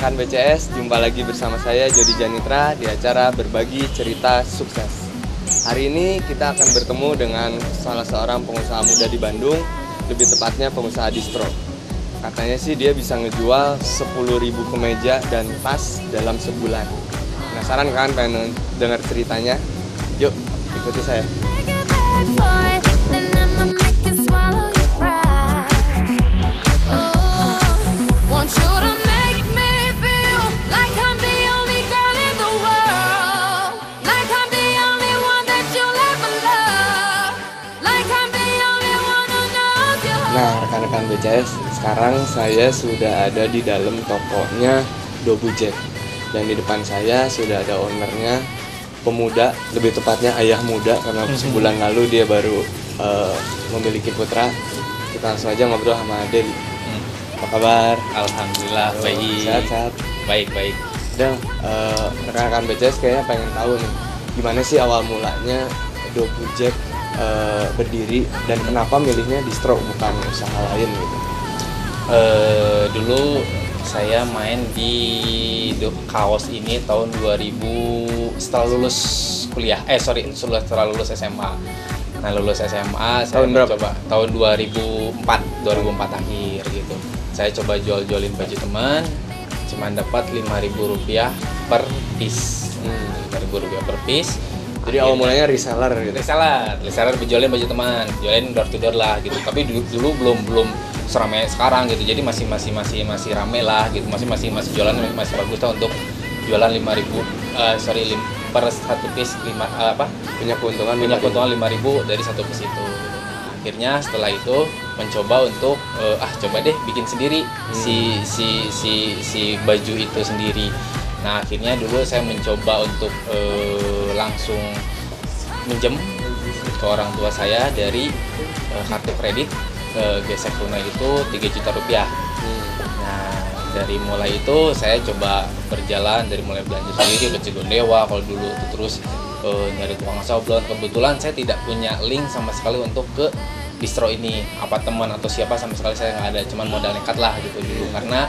rekan BCS, jumpa lagi bersama saya Jody Janitra di acara Berbagi Cerita Sukses. Hari ini kita akan bertemu dengan salah seorang pengusaha muda di Bandung, lebih tepatnya pengusaha distro. Katanya sih dia bisa ngejual 10.000 kemeja dan tas dalam sebulan. Penasaran kan pengen dengar ceritanya? Yuk, ikuti saya. Nah, rekan-rekan BCS, sekarang saya sudah ada di dalam tokonya Dobu Jack. Dan di depan saya sudah ada ownernya, pemuda, lebih tepatnya ayah muda, karena sebulan lalu dia baru memiliki putra. Kita langsung aja ngobrol sama Del. Apa kabar? Alhamdulillah, baik. Sehat-sehat? Baik. Del, rekan-rekan BCS kayaknya pengen tahu nih, gimana sih awal mulanya Dobu Jack berdiri dan kenapa milihnya distro bukan usaha lain gitu? Dulu saya main di kaos ini tahun 2000 setelah lulus kuliah. Setelah lulus SMA. Nah, lulus SMA saya Tahun berapa? coba tahun 2004 akhir gitu. Saya coba jual-jualin baju teman, cuman dapat Rp5.000 per piece. Rp5.000 per piece. Jadi awal mulanya reseller gitu. Reseller jualin baju teman, jualin door to door lah gitu. Tapi dulu belum seramai sekarang gitu. Jadi masih rame lah gitu. Masih jualan masih bagus lah untuk jualan 5.000 per satu piece punya keuntungan 5.000 dari satu piece itu. Akhirnya setelah itu mencoba untuk coba deh bikin sendiri si baju itu sendiri. Nah, akhirnya dulu saya mencoba untuk langsung minjem ke orang tua saya dari kartu kredit gesek tunai itu Rp3 juta. Nah, dari mulai itu saya coba berjalan dari mulai belanja sendiri ke Cigondewa kalau dulu, terus nyari tukang sablon. Kebetulan saya tidak punya link sama sekali untuk ke distro ini, apa teman atau siapa sama sekali saya nggak ada, cuman modal nekat lah gitu dulu. Karena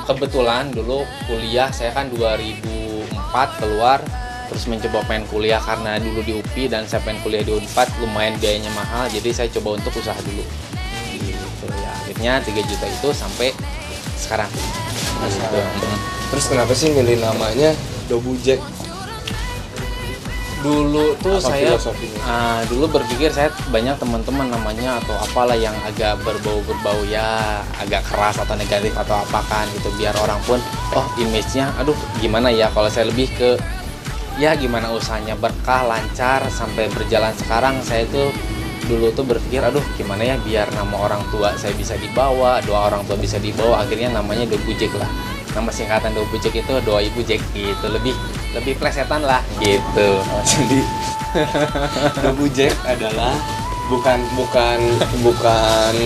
kebetulan dulu kuliah saya kan 2004 keluar, terus mencoba pengen kuliah karena dulu di UPI dan saya pengen kuliah di Unpad, lumayan biayanya mahal, jadi saya coba untuk usaha dulu gitu ya. Akhirnya 3 juta itu sampai sekarang gitu. Terus kenapa sih milih namanya Dobu Jack? Dulu tuh Apa saya filosofinya? dulu berpikir saya banyak teman-teman namanya atau apalah yang agak berbau ya, agak keras atau negatif atau apa kan gitu, biar orang pun image-nya aduh gimana ya. Kalau saya lebih ke ya gimana usahanya berkah lancar sampai berjalan sekarang. Saya tuh dulu tuh berpikir aduh gimana ya biar nama orang tua saya bisa dibawa, doa orang tua bisa dibawa. Akhirnya namanya Dobu Jack lah. Nama singkatan Dobu Jack itu doa Ibu Jack gitu, lebih plesetan lah gitu. Jadi Dobu Jack adalah bukan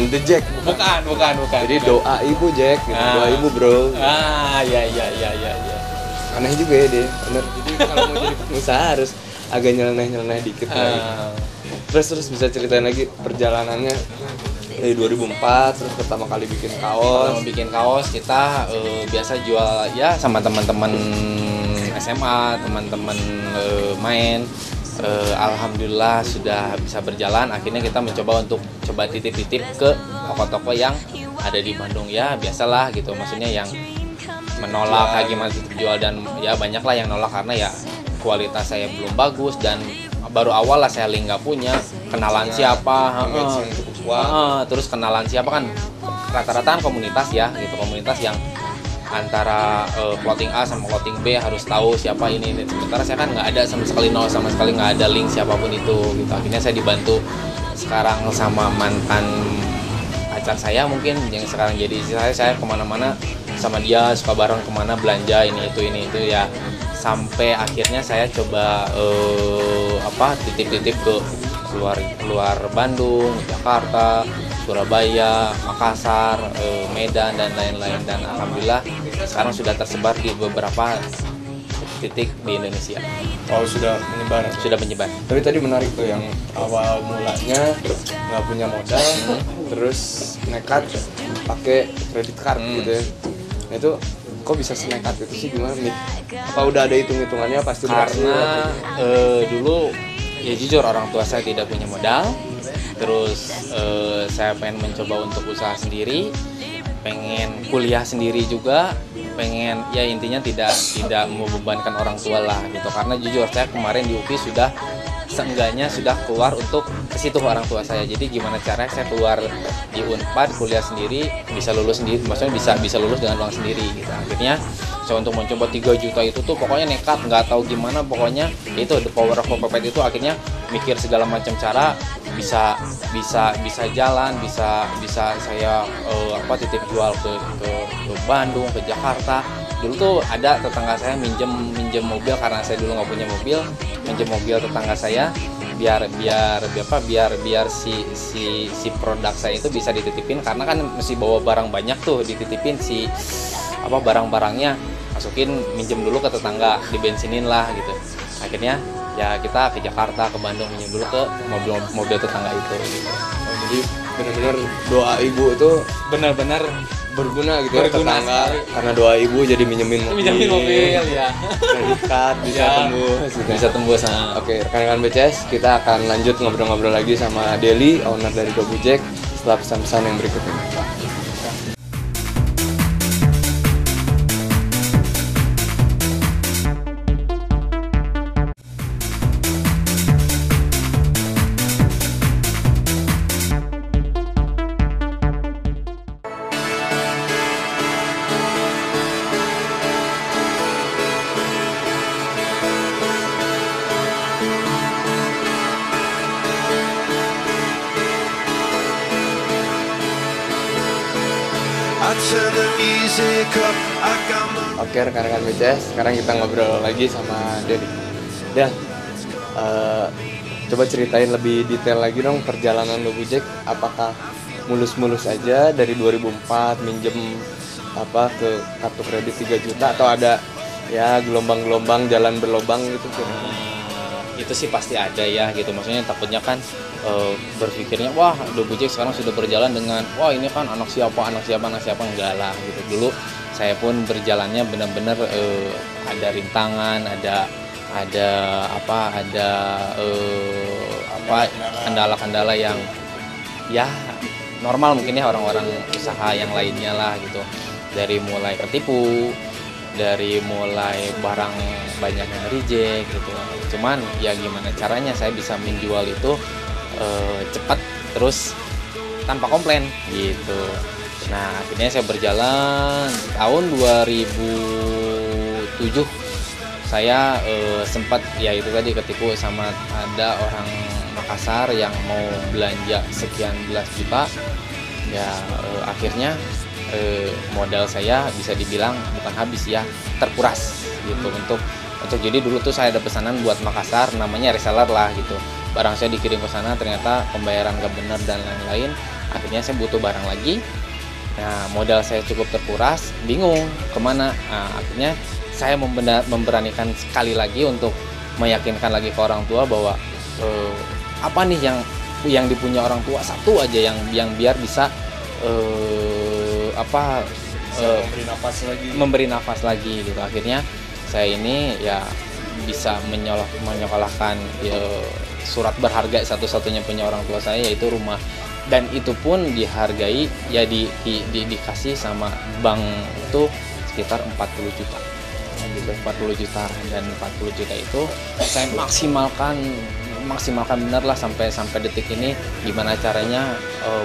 the Jack. Bukan. Jadi doa Ibu Jack gitu. Doa Ibu, Bro. Ya. Aneh juga ya dia. Bener. Jadi kalau mau jadi pengusaha harus agak nyeleneh dikit lagi. Terus bisa ceritain lagi perjalanannya dari 2004, terus pertama kali bikin kaos. Kita biasa jual ya sama teman-teman SMA, teman-teman main. Alhamdulillah sudah bisa berjalan. Akhirnya kita mencoba untuk coba titip-titip ke toko-toko yang ada di Bandung ya, biasalah gitu. Maksudnya yang menolak kayak gimana jual, dan ya banyak lah yang nolak karena ya kualitas saya belum bagus dan baru awal lah, saya nggak punya kenalan siapa, terus kenalan siapa kan rata-rata kan komunitas ya gitu, komunitas yang antara clothing A sama clothing B harus tahu siapa ini. Sementara saya kan nggak ada sama sekali nggak ada link siapapun itu gitu. Akhirnya saya dibantu sekarang sama mantan pacar saya mungkin yang sekarang jadi istri saya kemana-mana sama dia, suka bareng kemana belanja ini itu ya, sampai akhirnya saya coba titip-titip ke luar Bandung, Jakarta, Surabaya, Makassar, Medan dan lain-lain, dan alhamdulillah sekarang sudah tersebar di beberapa titik di Indonesia. Oh, sudah menyebar. Tapi tadi menarik tuh yang awal mulanya nggak punya modal, terus nekat pakai kredit card gitu ya. Nah, itu kok bisa senekat itu sih, gimana nih? Apa udah ada hitung-hitungannya pasti berhasil? Karena dulu ya jujur orang tua saya tidak punya modal, terus saya pengen mencoba untuk usaha sendiri, pengen kuliah sendiri juga, pengen ya intinya tidak membebankan orang tua lah gitu. Karena jujur saya kemarin di UPI seenggaknya sudah keluar untuk ke situ orang tua saya. Jadi gimana caranya saya keluar di Unpad kuliah sendiri, bisa lulus sendiri, maksudnya bisa lulus dengan uang sendiri gitu. Akhirnya saya untuk mencoba 3 juta itu tuh pokoknya nekat, nggak tahu gimana, pokoknya itu the power of Kopepet itu. Akhirnya mikir segala macam cara bisa jalan, bisa saya titip jual ke Bandung, ke Jakarta. Dulu tuh ada tetangga saya minjem mobil, karena saya dulu nggak punya mobil, minjem mobil tetangga saya biar si produk saya itu bisa dititipin, karena kan mesti bawa barang banyak tuh, dititipin si barang-barangnya, masukin, minjem dulu ke tetangga, dibensinin lah gitu. Akhirnya ya kita ke Jakarta, ke Bandung, minjem dulu ke mobil tetangga itu gitu. Jadi benar-benar doa ibu itu Benar-benar berguna gitu ya, berguna tetangga sekali. karena doa ibu jadi minjemin mobil ya. Kredit card bisa Ya, tembus gitu. bisa tembus. Oke, rekan-rekan BCS, kita akan lanjut ngobrol-ngobrol lagi sama Deli, owner dari Gojek, setelah pesan-pesan yang berikut ini. Oke, rekan-rekan BCS, sekarang kita ngobrol lagi sama Deli. Dan coba ceritain lebih detail lagi dong perjalanan lo Gojek. Apakah mulus-mulus aja dari 2004 minjem ke kartu kredit 3 juta atau ada ya gelombang-gelombang, jalan berlobang gitu kira-kira? Itu sih pasti ada ya gitu, maksudnya takutnya kan berpikirnya wah Gojek sekarang sudah berjalan dengan wah ini kan anak siapa enggak lah gitu. Dulu saya pun berjalannya benar-benar ada rintangan, ada kendala-kendala yang ya normal mungkin ya orang-orang usaha yang lainnya lah gitu. Dari mulai ketipu, dari mulai barang banyak yang reject gitu. Cuman ya gimana caranya saya bisa menjual itu cepat terus tanpa komplain gitu. Nah akhirnya saya berjalan tahun 2007 saya sempat ya itu tadi ketipu sama ada orang Makassar yang mau belanja sekian belas juta ya. Akhirnya modal saya bisa dibilang bukan habis ya, terkuras gitu. Untuk jadi dulu tuh saya ada pesanan buat Makassar namanya reseller lah gitu, barang saya dikirim ke sana ternyata pembayaran gak benar dan lain-lain. Akhirnya saya butuh barang lagi, nah modal saya cukup terkuras, bingung kemana. Nah, akhirnya saya memberanikan sekali lagi untuk meyakinkan lagi ke orang tua bahwa apa nih yang dipunya orang tua, satu aja yang biar bisa memberi nafas lagi gitu. Akhirnya saya ini ya bisa menyekolahkan surat berharga satu-satunya punya orang tua saya, yaitu rumah, dan itu pun dihargai ya dikasih sama bank itu sekitar 40 juta gitu, 40 juta. Dan 40 juta itu saya maksimalkan benar lah sampai detik ini, gimana caranya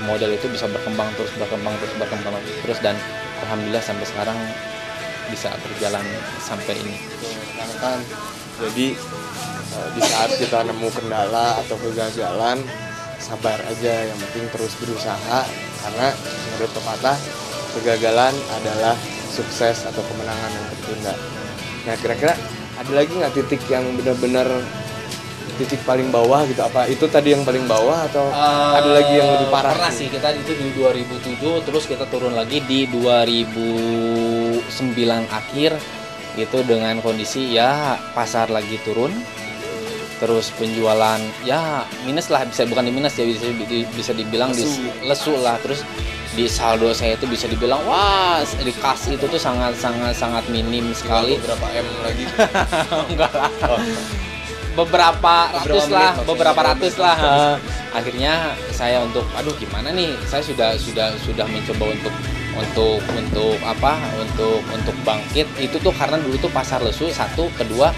modal itu bisa berkembang terus, dan alhamdulillah sampai sekarang bisa berjalan sampai ini. Karena kan jadi di saat kita nemu kendala atau kegagalan, sabar aja, yang penting terus berusaha, karena menurut pepatah kegagalan adalah sukses atau kemenangan yang tertunda. Nah kira-kira ada lagi nggak titik yang benar-benar titik paling bawah gitu? Apa itu tadi yang paling bawah atau ada lagi yang lebih parah? Pernah sih kita itu di 2007, terus kita turun lagi di 2009 akhir gitu, dengan kondisi ya pasar lagi turun, terus penjualan ya minus lah, bukan di minus ya, bisa dibilang lesu lah. Terus di saldo saya itu bisa dibilang wah di kas itu tuh sangat minim sekali. Berapa M lagi? Enggak lah. Beberapa ratus lah. Akhirnya saya untuk aduh gimana nih, saya sudah mencoba untuk bangkit. Itu tuh karena dulu tuh pasar lesu, satu, kedua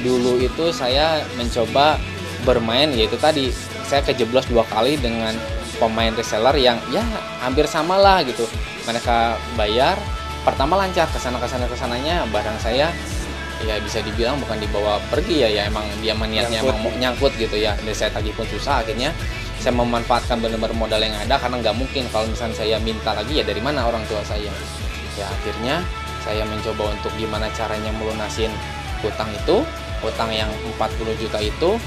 dulu itu saya mencoba bermain, yaitu tadi saya kejeblos 2 kali dengan pemain reseller yang ya hampir sama lah gitu. Mereka bayar, pertama lancar, kesananya barang saya ya bisa dibilang bukan dibawa pergi ya emang dia niatnya emang mau nyangkut gitu ya. Dan saya tagih pun susah, akhirnya saya memanfaatkan benar-benar modal yang ada, karena nggak mungkin kalau misalnya saya minta lagi ya dari mana orang tua saya. Ya akhirnya saya mencoba untuk gimana caranya melunasin utang yang 40 juta itu,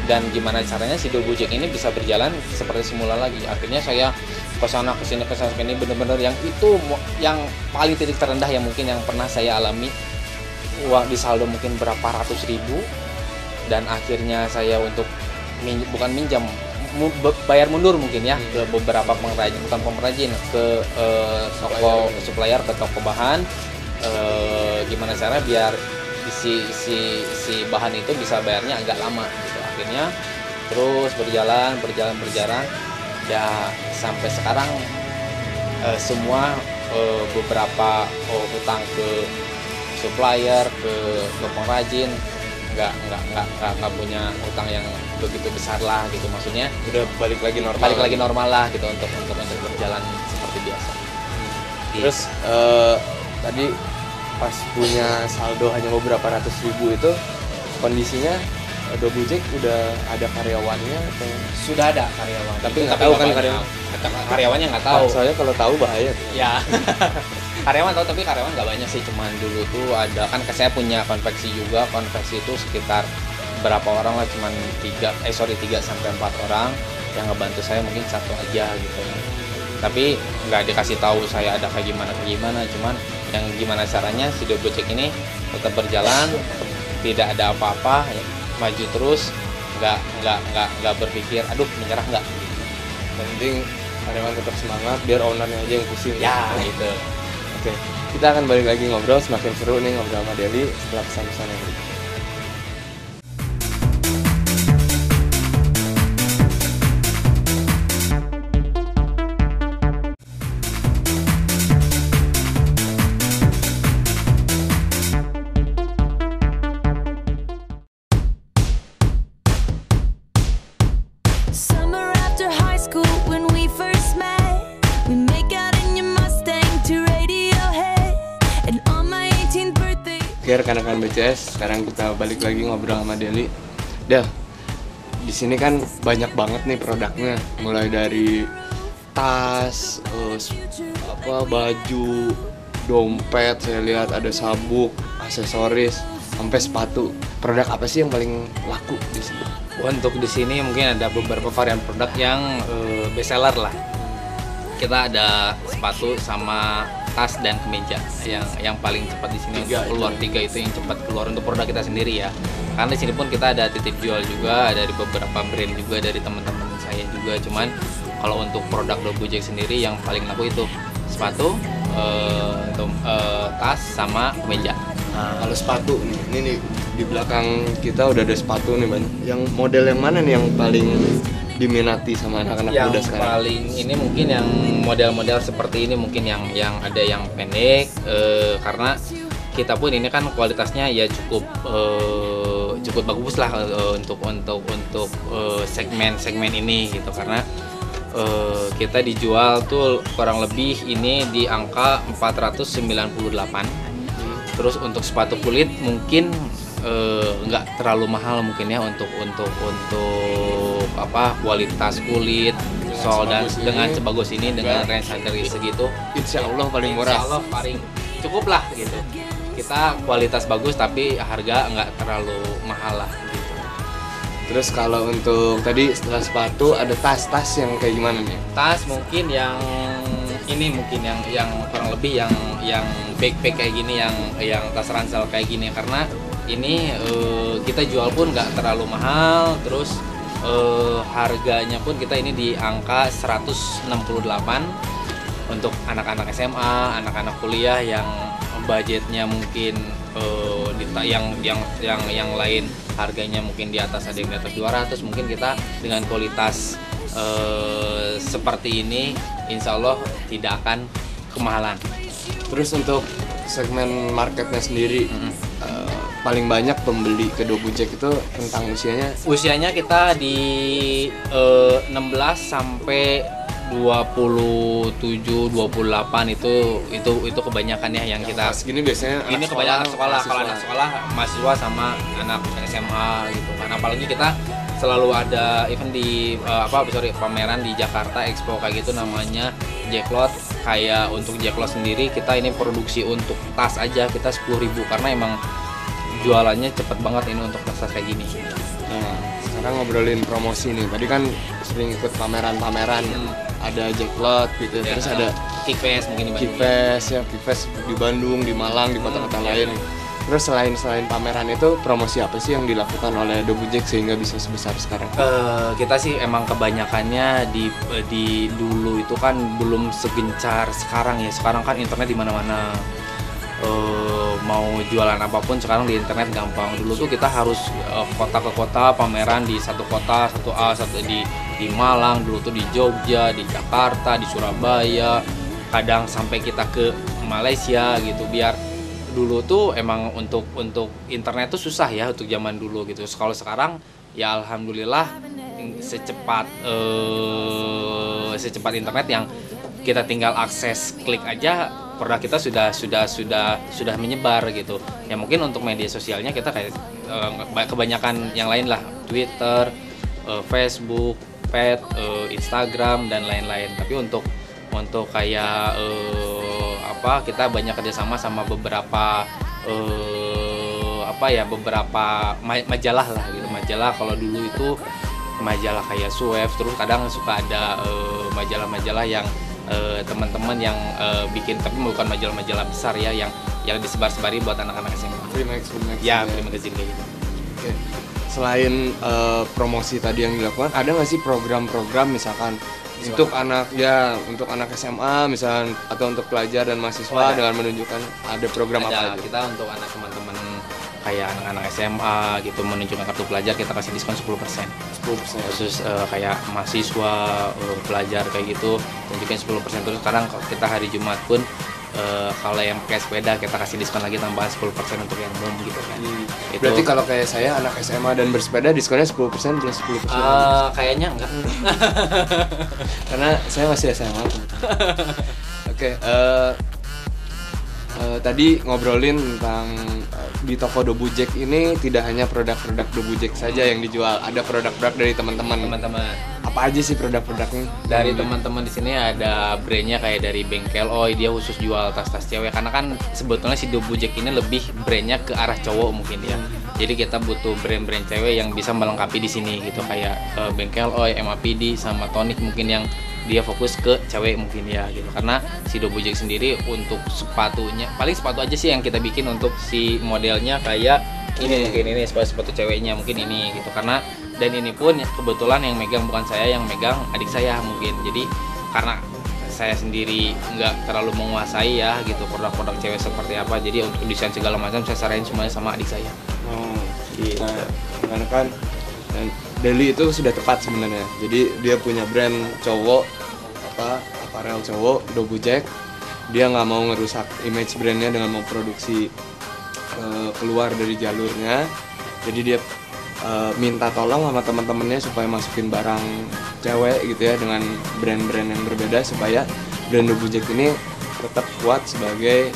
dan gimana caranya si Gojek ini bisa berjalan seperti semula lagi. Akhirnya saya kesana kesini bener-bener yang itu yang paling titik terendah yang mungkin yang pernah saya alami. Uang di saldo mungkin berapa ratus ribu, dan akhirnya saya untuk bukan minjam, bayar mundur mungkin ya ke beberapa pengrajin, ke toko supplier, ke toko bahan, gimana cara biar si bahan itu bisa bayarnya agak lama gitu. Akhirnya terus berjalan ya sampai sekarang semua beberapa hutang ke supplier, ke pengrajin nggak punya hutang yang begitu besar lah gitu, maksudnya Udah balik lagi normal lah gitu untuk berjalan seperti biasa. Terus tadi pas punya saldo hanya beberapa ratus ribu itu kondisinya Gojek udah ada karyawannya atau Sudah ada karyawan, tapi nggak tahu kan karyawannya nggak tahu. Soalnya kalau tahu bahaya tuh. Ya. Karyawan tahu, tapi karyawan nggak banyak sih, cuman dulu tuh ada kan saya punya konveksi juga. Konveksi itu sekitar berapa orang lah, cuman 3 sampai 4 orang yang ngebantu saya, mungkin 1 aja gitu. Tapi nggak dikasih tahu saya ada kayak gimana, cuman yang gimana caranya si Gojek ini tetap berjalan, tidak ada apa-apa, ya, maju terus, nggak berpikir aduh menyerah, nggak. Penting karyawan tetap semangat, biar ownernya aja yang pusing. Ya gitu. Oke, kita akan balik lagi ngobrol, semakin seru nih ngobrol sama Deli setelah pesan-pesan yang berikut. Summer after high school when we first met, we make out in your Mustang to Radiohead, and on my 18th birthday. Oke rekan-rekan BCS, sekarang kita balik lagi ngobrol sama Deli. Del, di sini kan banyak banget nih produknya, mulai dari tas, baju, dompet, saya lihat ada sabuk, aksesoris, sampai sepatu. Produk apa sih yang paling laku di sini? Untuk di sini mungkin ada beberapa varian produk yang best seller lah. Kita ada sepatu sama tas dan kemeja yang paling cepat di sini untuk keluar. 3 itu yang cepat keluar untuk produk kita sendiri ya. Karena di sini pun kita ada titip jual juga, dari beberapa brand juga dari teman-teman saya juga. Cuman kalau untuk produk Gojek sendiri yang paling laku itu sepatu, tas sama kemeja. Nah, kalau sepatu nih, ini nih di belakang kita udah ada sepatu nih Ban. Yang model yang mana nih yang paling diminati sama anak-anak muda sekarang? Yang paling ini mungkin yang model-model seperti ini, mungkin yang ada yang pendek, karena kita pun ini kan kualitasnya ya cukup bagus lah untuk segmen ini gitu, karena kita dijual tuh kurang lebih ini di angka 498. Terus untuk sepatu kulit mungkin nggak terlalu mahal mungkin ya untuk kualitas kulit, sol dan dengan sebagus ini dengan range harga segitu, Insya Allah paling murah. Insya Allah paling cukup lah gitu. Kita kualitas bagus tapi harga nggak terlalu mahal lah gitu. Terus kalau untuk tadi setelah sepatu ada tas-tas yang kayak gimana nih? Tas mungkin yang ini mungkin yang kurang lebih yang backpack kayak gini, yang tas ransel kayak gini, karena ini kita jual pun nggak terlalu mahal, terus harganya pun kita ini di angka 168 untuk anak-anak SMA, anak-anak kuliah yang budgetnya mungkin yang lain harganya mungkin di atas, ada yang di atas 200, mungkin kita dengan kualitas seperti ini insya Allah tidak akan kemahalan. Terus untuk segmen marketnya sendiri, paling banyak pembeli ke Dobujek itu tentang usianya kita di 16 sampai 27, 28 itu kebanyakan ya yang kita segini biasanya ini kebanyakan sekolah, kalau anak sekolah, mahasiswa sama anak SMA gitu kan. Apalagi kita selalu ada event di pameran di Jakarta Expo kayak gitu namanya Jacklot. Kayak untuk Jacklot sendiri kita ini produksi untuk tas aja kita 10.000 karena emang jualannya cepet banget ini untuk tas kayak gini. Nah, sekarang ngobrolin promosi nih. Tadi kan sering ikut pameran-pameran, ada Jacklot gitu, ya, terus ada Kifes mungkin di Bandung. Kifes di Bandung, di Malang, di kota-kota lain. Terus selain pameran itu, promosi apa sih yang dilakukan oleh Dobujek sehingga bisa sebesar sekarang? Kita sih emang kebanyakannya di dulu itu kan belum segencar sekarang ya. Sekarang kan internet di mana-mana. Mau jualan apapun sekarang di internet gampang. Dulu tuh kita harus kota ke kota, pameran di satu kota, satu di Malang, dulu tuh di Jogja, di Jakarta, di Surabaya, kadang sampai kita ke Malaysia gitu. Biar dulu tuh emang untuk internet tuh susah ya untuk zaman dulu gitu. Kalau sekarang ya alhamdulillah secepat internet yang kita tinggal akses klik aja produk kita sudah menyebar gitu. Ya mungkin untuk media sosialnya kita kayak kebanyakan yang lain lah, Twitter, Facebook, Instagram dan lain-lain. Tapi untuk kayak kita banyak kerjasama sama beberapa beberapa majalah lah gitu. Majalah kalau dulu itu majalah kayak Suef, terus kadang suka ada majalah-majalah yang teman-teman yang bikin, tapi bukan majalah-majalah besar ya, yang disebar-sebari buat anak-anak SMA. Primax ya, magazine kayak gitu. Oke. Selain promosi tadi yang dilakukan, ada nggak sih program-program misalkan untuk anak SMA misalkan, atau untuk pelajar dan mahasiswa dengan menunjukkan ada program apa aja? Kita untuk anak teman-teman kayak anak-anak SMA gitu menunjukkan kartu pelajar kita kasih diskon 10%. Khusus kayak mahasiswa, pelajar kayak gitu tunjukin 10%. Terus sekarang kita hari Jumat pun kalau yang pakai sepeda kita kasih diskon lagi tambahan 10% untuk yang umum gitu kan. Berarti kalau kayak saya anak SMA dan bersepeda diskonnya 10% plus 10%. Kayaknya enggak. Karena saya masih SMA. Oke, tadi ngobrolin tentang di toko Dobujek ini tidak hanya produk-produk Dobujek saja yang dijual, ada produk-produk dari teman-teman. Apa aja sih produk-produknya? Dari teman-teman di sini ada brandnya kayak dari Bengkel Oi, dia khusus jual tas-tas cewek. Karena kan sebetulnya si Dobujek ini lebih brandnya ke arah cowok mungkin ya. Jadi kita butuh brand-brand cewek yang bisa melengkapi di sini gitu, kayak Bengkel Oi, MAPD sama Tonic mungkin yang dia fokus ke cewek mungkin ya gitu. Karena si Dobujek sendiri untuk sepatunya paling sepatu aja sih yang kita bikin untuk si modelnya kayak ini mungkin ini sepatu ceweknya mungkin ini gitu. Karena dan ini pun kebetulan yang megang bukan saya, yang megang adik saya mungkin. Jadi karena saya sendiri nggak terlalu menguasai ya gitu produk-produk cewek seperti apa, jadi untuk desain segala macam saya saranin semuanya sama adik saya. Gitu. Nah, karena kan Deli itu sudah tepat sebenarnya. Jadi dia punya brand cowok, aparel cowok, Dobujek. Dia nggak mau ngerusak image brandnya dengan memproduksi keluar dari jalurnya. Jadi dia minta tolong sama teman-temannya supaya masukin barang cewek gitu ya dengan brand-brand yang berbeda supaya brand Dobujek ini tetap kuat sebagai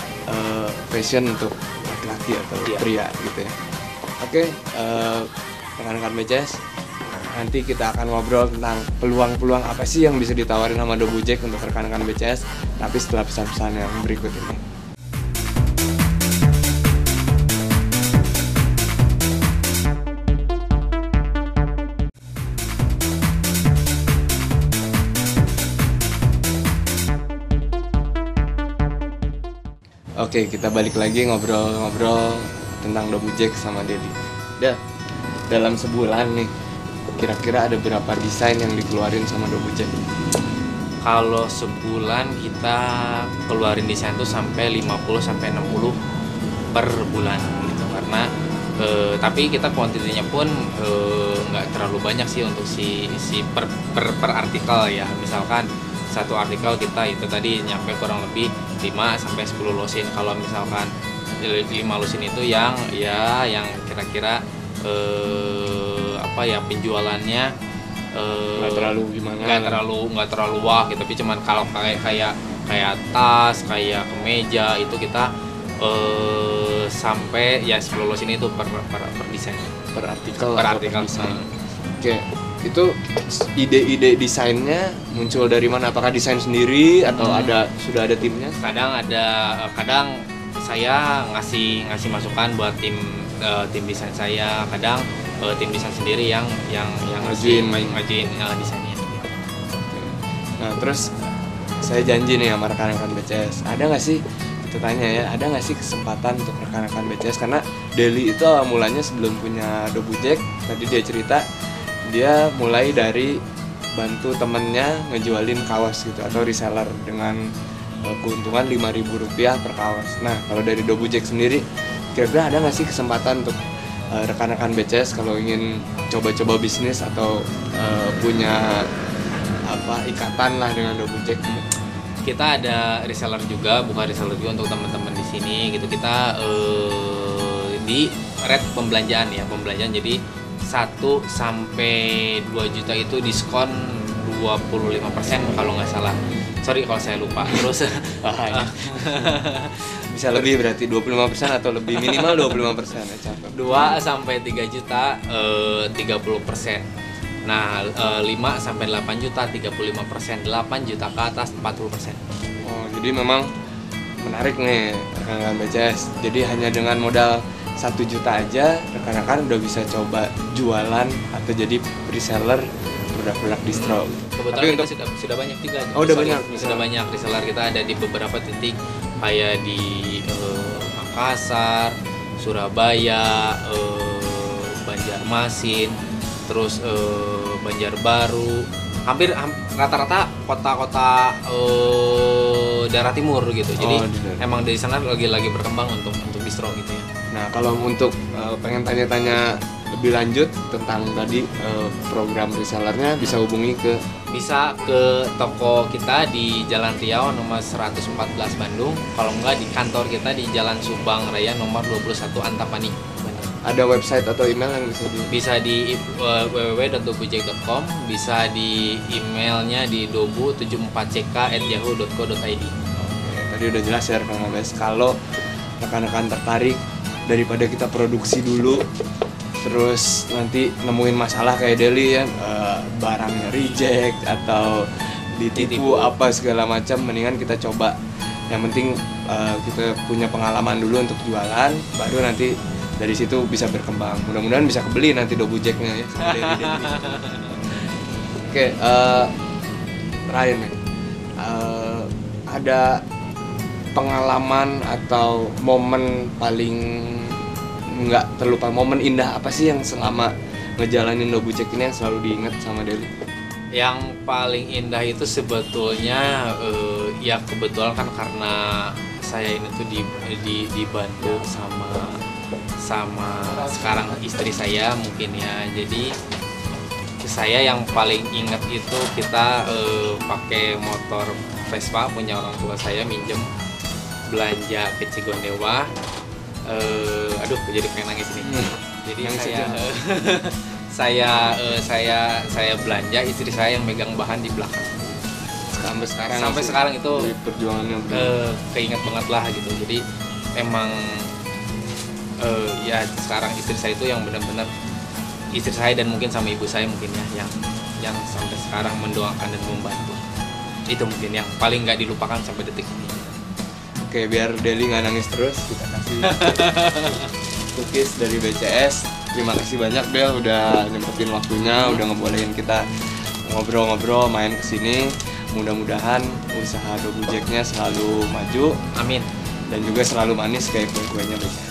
fashion untuk laki-laki atau pria gitu ya. Oke, rekan-rekan BCS, nanti kita akan ngobrol tentang peluang-peluang apa sih yang bisa ditawarin sama Dobujek untuk rekan-rekan BCS, tapi setelah pesan-pesan yang berikut ini. Oke, kita balik lagi ngobrol-ngobrol tentang Dobujek sama Dedi. Dalam sebulan nih, kira-kira ada berapa desain yang dikeluarin sama Dobujek? Kalau sebulan kita keluarin desain tuh sampai 50 sampai 60 per bulan gitu. Karena tapi kita kuantitinya pun nggak terlalu banyak sih untuk si per artikel ya. Misalkan satu artikel kita itu tadi nyampe kurang lebih 5 sampai 10 losin. Kalau misalkan 5 losin itu yang kira-kira penjualannya Nggak terlalu gimana? nggak terlalu wah gitu. Tapi cuman kalau kayak tas, kayak kemeja itu kita sampai ya 10 losin itu per desain. Per artikel. Per atau artikel. desain. Oke, itu ide-ide desainnya muncul dari mana? Apakah desain sendiri atau sudah ada timnya? Kadang saya ngasih masukan buat tim desain saya. Kadang tim desain sendiri yang ngajuin desainnya. Nah, terus saya janji nih sama rekan-rekan BCS, ada nggak sih, kita tanya ya, ada nggak sih kesempatan untuk rekan-rekan BCS? Karena Deli itu awal mulanya sebelum punya Dobujek, tadi dia cerita dia mulai dari bantu temennya ngejualin kaos gitu atau reseller dengan keuntungan Rp5.000 per kaos. Nah, kalau dari Dobujek sendiri, kira-kira ada nggak sih kesempatan untuk rekan-rekan BCS kalau ingin coba-coba bisnis atau punya ikatan lah dengan Dobujek? Kita ada reseller juga, bukan reseller juga untuk teman-teman di sini gitu. Kita di rate pembelanjaan jadi 1 sampai 2 juta itu diskon 25% kalau nggak salah. Sorry kalau saya lupa. Terus bisa lebih berarti 25% atau lebih, minimal 25% ya, catat. 2 sampai 3 juta 30%. Nah, 5 sampai 8 juta 35%, 8 juta ke atas 40%. Oh, jadi memang menarik nih rekan-rekan BCS. Jadi hanya dengan modal 1 juta aja rekan-rekan udah bisa coba jualan atau jadi reseller produk-produk distro. Kebetulan kita sudah banyak juga. Sudah banyak reseller kita ada di beberapa titik kayak di Makassar, Surabaya, Banjarmasin, terus Banjarbaru, hampir rata-rata kota-kota daerah timur gitu. Jadi emang dari sana lagi berkembang untuk distro gitu ya. Nah, kalau untuk pengen tanya-tanya lebih lanjut tentang tadi program resellernya, bisa hubungi bisa ke toko kita di Jalan Riau nomor 114 Bandung. Kalau enggak di kantor kita di Jalan Subang Raya nomor 21 Antapani. Ada website atau email yang bisa di www.dobujek.com, bisa di emailnya di dobu74ck@yahoo.co.id. Oke, tadi udah jelas ya rekan-rekan guys. Kalau rekan-rekan tertarik, daripada kita produksi dulu terus nanti nemuin masalah kayak Deli ya, barangnya reject atau ditipu apa segala macam, mendingan kita coba. Yang penting kita punya pengalaman dulu untuk jualan, baru nanti dari situ bisa berkembang. Mudah-mudahan bisa kebeli nanti Dobujeknya ya sama Deli. Oke, terakhir nih, ada pengalaman atau momen paling nggak terlupa, momen indah apa sih yang selama ngejalanin Dobujek ini yang selalu diingat sama Deli? Yang paling indah itu sebetulnya ya kebetulan kan karena saya ini tuh dibantu sama sekarang istri saya mungkin ya. Jadi saya yang paling ingat itu kita pakai motor Vespa punya orang tua saya, minjem belanja ke Cigondewa. Aduh, jadi pengen nangis nih. Jadi saya belanja, istri saya yang megang bahan di belakang. Sampai sekarang itu perjuangannya keinget banget lah gitu. Jadi emang ya sekarang istri saya itu yang benar-benar, istri saya dan mungkin sama ibu saya mungkin ya yang sampai sekarang mendoakan dan membantu. Itu mungkin yang paling nggak dilupakan sampai detik ini. Oke, biar Deli nggak nangis terus, kita kasih cookies dari BCS. Terima kasih banyak Del udah nyempetin waktunya, udah ngebolehin kita ngobrol-ngobrol, main kesini. Mudah-mudahan usaha Dobujeknya selalu maju. Amin. Dan juga selalu manis kayak kue-kuenya BCS.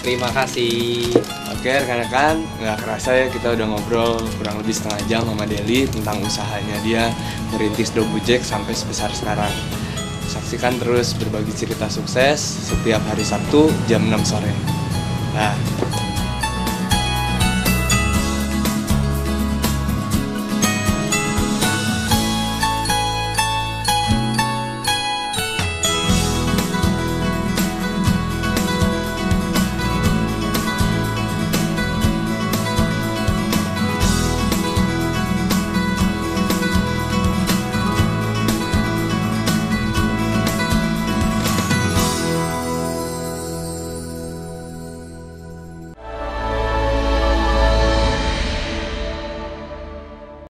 Terima kasih. Oke rekan-rekan, nggak kerasa ya kita udah ngobrol kurang lebih setengah jam sama Deli tentang usahanya dia merintis Dobujek sampai sebesar sekarang. Saksikan terus berbagi cerita sukses setiap hari Sabtu jam 6 sore. Nah.